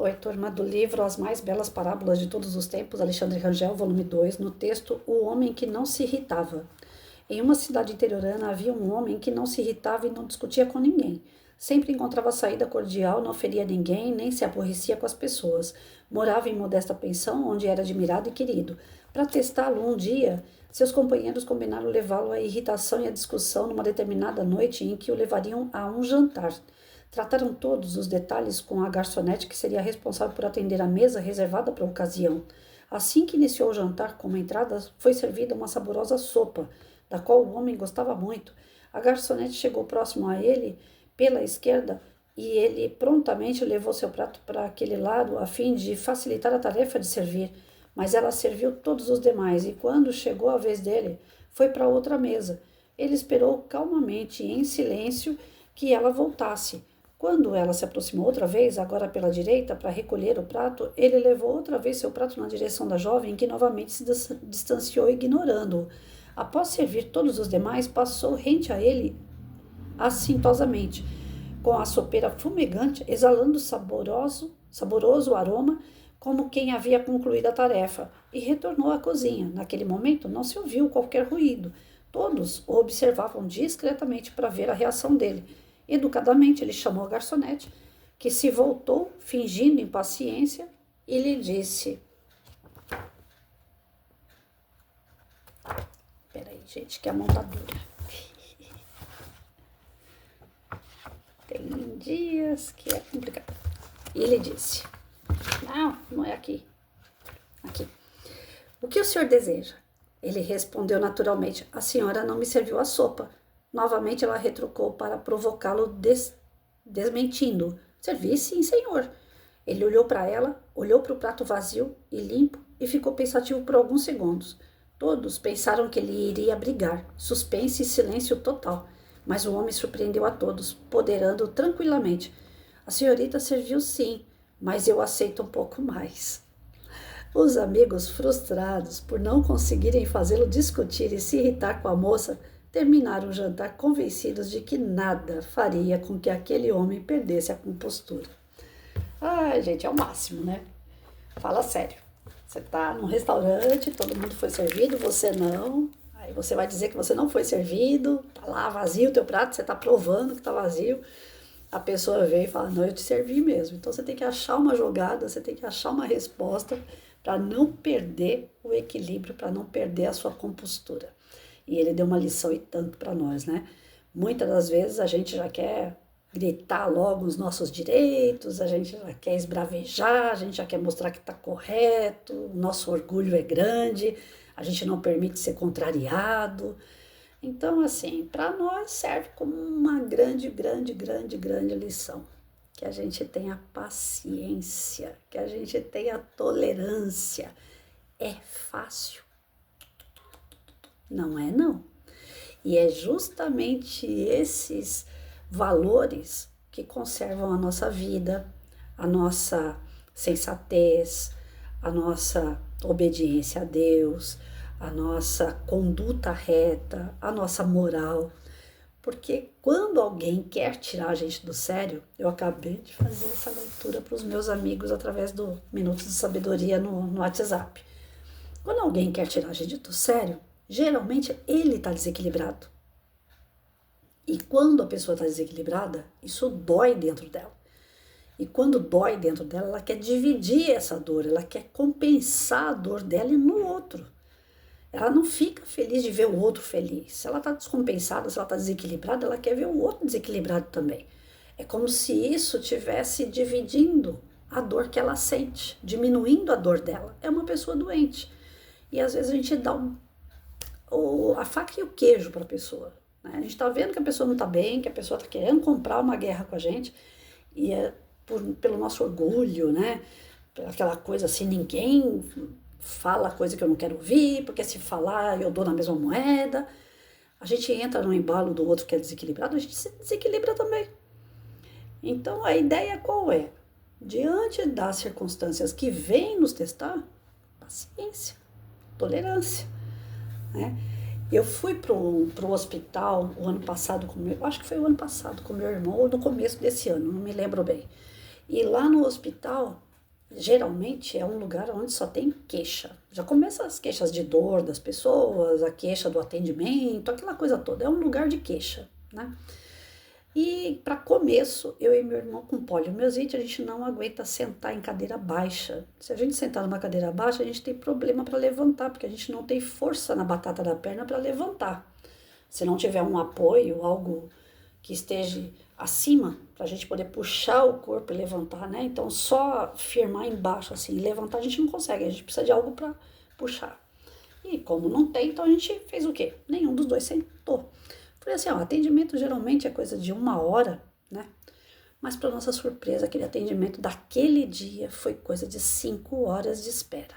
Oi, turma do livro As Mais Belas Parábolas de Todos os Tempos, Alexandre Rangel, volume 2, no texto O Homem que Não Se Irritava. Em uma cidade interiorana havia um homem que não se irritava e não discutia com ninguém. Sempre encontrava saída cordial, não feria ninguém, nem se aborrecia com as pessoas. Morava em modesta pensão, onde era admirado e querido. Para testá-lo um dia, seus companheiros combinaram levá-lo à irritação e à discussão numa determinada noite em que o levariam a um jantar. Trataram todos os detalhes com a garçonete que seria responsável por atender a mesa reservada para a ocasião. Assim que iniciou o jantar, como entrada, foi servida uma saborosa sopa, da qual o homem gostava muito. A garçonete chegou próximo a ele, pela esquerda, e ele prontamente levou seu prato para aquele lado, a fim de facilitar a tarefa de servir. Mas ela serviu todos os demais, e quando chegou a vez dele, foi para outra mesa. Ele esperou calmamente e em silêncio que ela voltasse. Quando ela se aproximou outra vez, agora pela direita, para recolher o prato, ele levou outra vez seu prato na direção da jovem, que novamente se distanciou, ignorando-o. Após servir todos os demais, passou rente a ele assintosamente, com a sopeira fumegante, exalando saboroso aroma, como quem havia concluído a tarefa, e retornou à cozinha. Naquele momento não se ouviu qualquer ruído. Todos o observavam discretamente para ver a reação dele. Educadamente, ele chamou a garçonete, que se voltou, fingindo impaciência, e lhe disse: Peraí, gente, que a mão tá dura. Tem dias que é complicado. E ele disse: Não é aqui. Aqui. O que o senhor deseja? Ele respondeu naturalmente: A senhora não me serviu a sopa. Novamente ela retrucou para provocá-lo, desmentindo. Servi sim, senhor. Ele olhou para ela, olhou para o prato vazio e limpo e ficou pensativo por alguns segundos. Todos pensaram que ele iria brigar, suspense e silêncio total. Mas o homem surpreendeu a todos, poderando tranquilamente. A senhorita serviu sim, mas eu aceito um pouco mais. Os amigos, frustrados por não conseguirem fazê-lo discutir e se irritar com a moça, terminaram o jantar convencidos de que nada faria com que aquele homem perdesse a compostura. Ai, gente, é o máximo, né? Fala sério. Você tá num restaurante, todo mundo foi servido, você não. Aí você vai dizer que você não foi servido, tá lá vazio o teu prato, você tá provando que tá vazio. A pessoa vem e fala: Não, eu te servi mesmo. Então você tem que achar uma jogada, você tem que achar uma resposta para não perder o equilíbrio, para não perder a sua compostura. E ele deu uma lição e tanto para nós, né? Muitas das vezes a gente já quer gritar logo os nossos direitos, a gente já quer esbravejar, a gente já quer mostrar que está correto, o nosso orgulho é grande, a gente não permite ser contrariado. Então, assim, para nós serve como uma grande, grande, grande, grande lição. Que a gente tenha paciência, que a gente tenha tolerância. É fácil? Não é, não. E é justamente esses valores que conservam a nossa vida, a nossa sensatez, a nossa obediência a Deus, a nossa conduta reta, a nossa moral. Porque quando alguém quer tirar a gente do sério, eu acabei de fazer essa leitura para os meus amigos através do Minutos de Sabedoria no WhatsApp. Quando alguém quer tirar a gente do sério, geralmente ele está desequilibrado. E quando a pessoa está desequilibrada, isso dói dentro dela. E quando dói dentro dela, ela quer dividir essa dor, ela quer compensar a dor dela no outro. Ela não fica feliz de ver o outro feliz. Se ela está descompensada, se ela está desequilibrada, ela quer ver o outro desequilibrado também. É como se isso estivesse dividindo a dor que ela sente, diminuindo a dor dela. É uma pessoa doente. E às vezes a gente dá a faca e o queijo para a pessoa. Né? A gente está vendo que a pessoa não está bem, que a pessoa está querendo comprar uma guerra com a gente, e é pelo nosso orgulho, né? Aquela coisa assim, ninguém fala coisa que eu não quero ouvir, porque se falar eu dou na mesma moeda. A gente entra no embalo do outro que é desequilibrado, a gente se desequilibra também. Então a ideia qual é? Diante das circunstâncias que vêm nos testar, paciência, tolerância, né? Eu fui pro hospital o ano passado, acho que foi o ano passado com meu irmão, ou no começo desse ano, não me lembro bem. E lá no hospital, geralmente é um lugar onde só tem queixa. Já começa as queixas de dor das pessoas, a queixa do atendimento, aquela coisa toda. É um lugar de queixa, né? E para começo, eu e meu irmão com poliomielite, a gente não aguenta sentar em cadeira baixa. Se a gente sentar numa cadeira baixa, a gente tem problema para levantar, porque a gente não tem força na batata da perna para levantar. Se não tiver um apoio, algo que esteja acima, para a gente poder puxar o corpo e levantar, né? Então, só firmar embaixo assim e levantar a gente não consegue, a gente precisa de algo para puxar. E como não tem, então a gente fez o quê? Nenhum dos dois sentou. Falei assim, ó, atendimento geralmente é coisa de 1 hora, né? Mas para nossa surpresa, aquele atendimento daquele dia foi coisa de 5 horas de espera.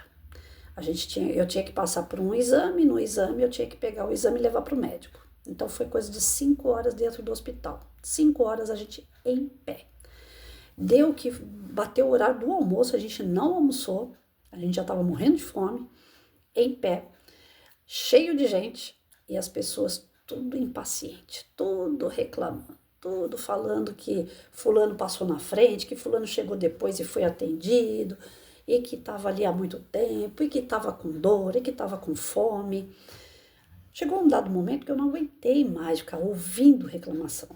Eu tinha que passar por um exame, no exame eu tinha que pegar o exame e levar para o médico. Então foi coisa de 5 horas dentro do hospital. 5 horas a gente em pé. Deu que bateu o horário do almoço, a gente não almoçou, a gente já estava morrendo de fome, em pé, cheio de gente e as pessoas tudo impaciente, tudo reclamando, tudo falando que fulano passou na frente, que fulano chegou depois e foi atendido, e que estava ali há muito tempo, e que estava com dor, e que estava com fome. Chegou um dado momento que eu não aguentei mais ficar ouvindo reclamação.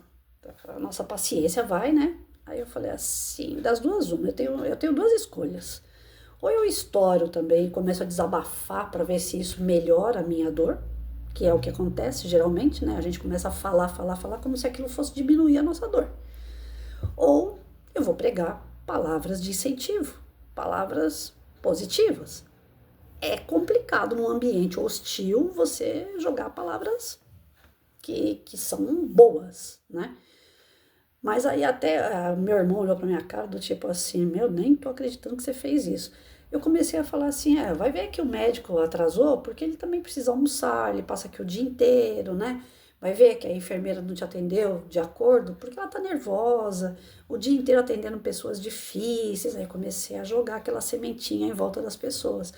A nossa paciência vai, né? Aí eu falei assim, das duas uma, eu tenho duas escolhas. Ou eu estouro também e começo a desabafar para ver se isso melhora a minha dor, que é o que acontece geralmente, né? A gente começa a falar como se aquilo fosse diminuir a nossa dor. Ou eu vou pregar palavras de incentivo, palavras positivas. É complicado num ambiente hostil você jogar palavras que são boas, né? Mas aí até meu irmão olhou pra minha cara do tipo assim, meu, nem tô acreditando que você fez isso. Eu comecei a falar assim, vai ver que o médico atrasou, porque ele também precisa almoçar, ele passa aqui o dia inteiro, né? Vai ver que a enfermeira não te atendeu de acordo, porque ela tá nervosa, o dia inteiro atendendo pessoas difíceis. Aí comecei a jogar aquela sementinha em volta das pessoas.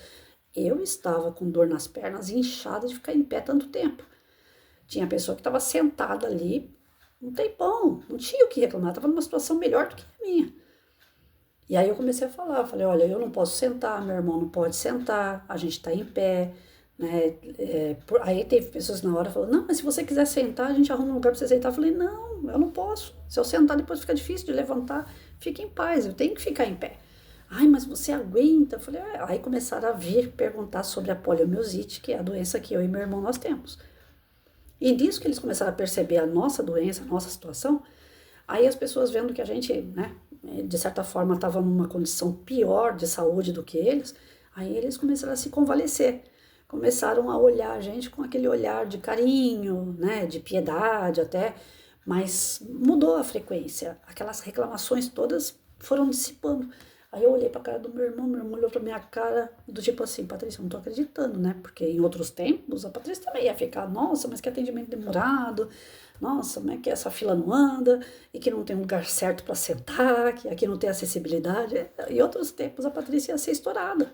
Eu estava com dor nas pernas, inchada de ficar em pé tanto tempo. Tinha pessoa que estava sentada ali um tempão, não tinha o que reclamar, estava numa situação melhor do que a minha. E aí eu comecei a falar, falei, olha, eu não posso sentar, meu irmão não pode sentar, a gente está em pé, né? Aí teve pessoas na hora falando, não, mas se você quiser sentar, a gente arruma um lugar para você sentar. Eu falei, não, eu não posso. Se eu sentar, depois fica difícil de levantar. Fique em paz, eu tenho que ficar em pé. Ai, mas você aguenta? Eu falei, Aí começaram a vir perguntar sobre a poliomielite, que é a doença que eu e meu irmão nós temos. E disso que eles começaram a perceber a nossa doença, a nossa situação, aí as pessoas vendo que a gente, né, de certa forma estava numa condição pior de saúde do que eles, aí eles começaram a se convalescer, começaram a olhar a gente com aquele olhar de carinho, né, de piedade até, mas mudou a frequência, aquelas reclamações todas foram dissipando. Aí eu olhei pra cara do meu irmão olhou pra minha cara do tipo assim, Patrícia, eu não tô acreditando, né? Porque em outros tempos a Patrícia também ia ficar, nossa, mas que atendimento demorado, nossa, mas que essa fila não anda, e que não tem um lugar certo para sentar, que aqui não tem acessibilidade. Em outros tempos a Patrícia ia ser estourada.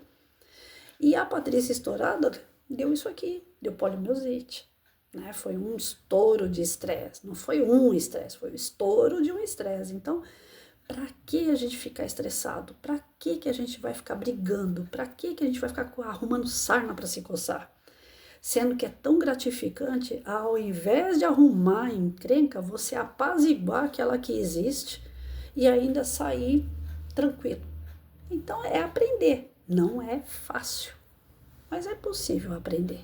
E a Patrícia estourada deu isso aqui, deu poliomielite. Né? Foi um estouro de estresse, não foi um estresse, foi o estouro de um estresse. Então, para que a gente ficar estressado? Para que a gente vai ficar brigando? Para que a gente vai ficar arrumando sarna para se coçar? Sendo que é tão gratificante, ao invés de arrumar encrenca, você apaziguar aquela que existe e ainda sair tranquilo. Então é aprender. Não é fácil, mas é possível aprender.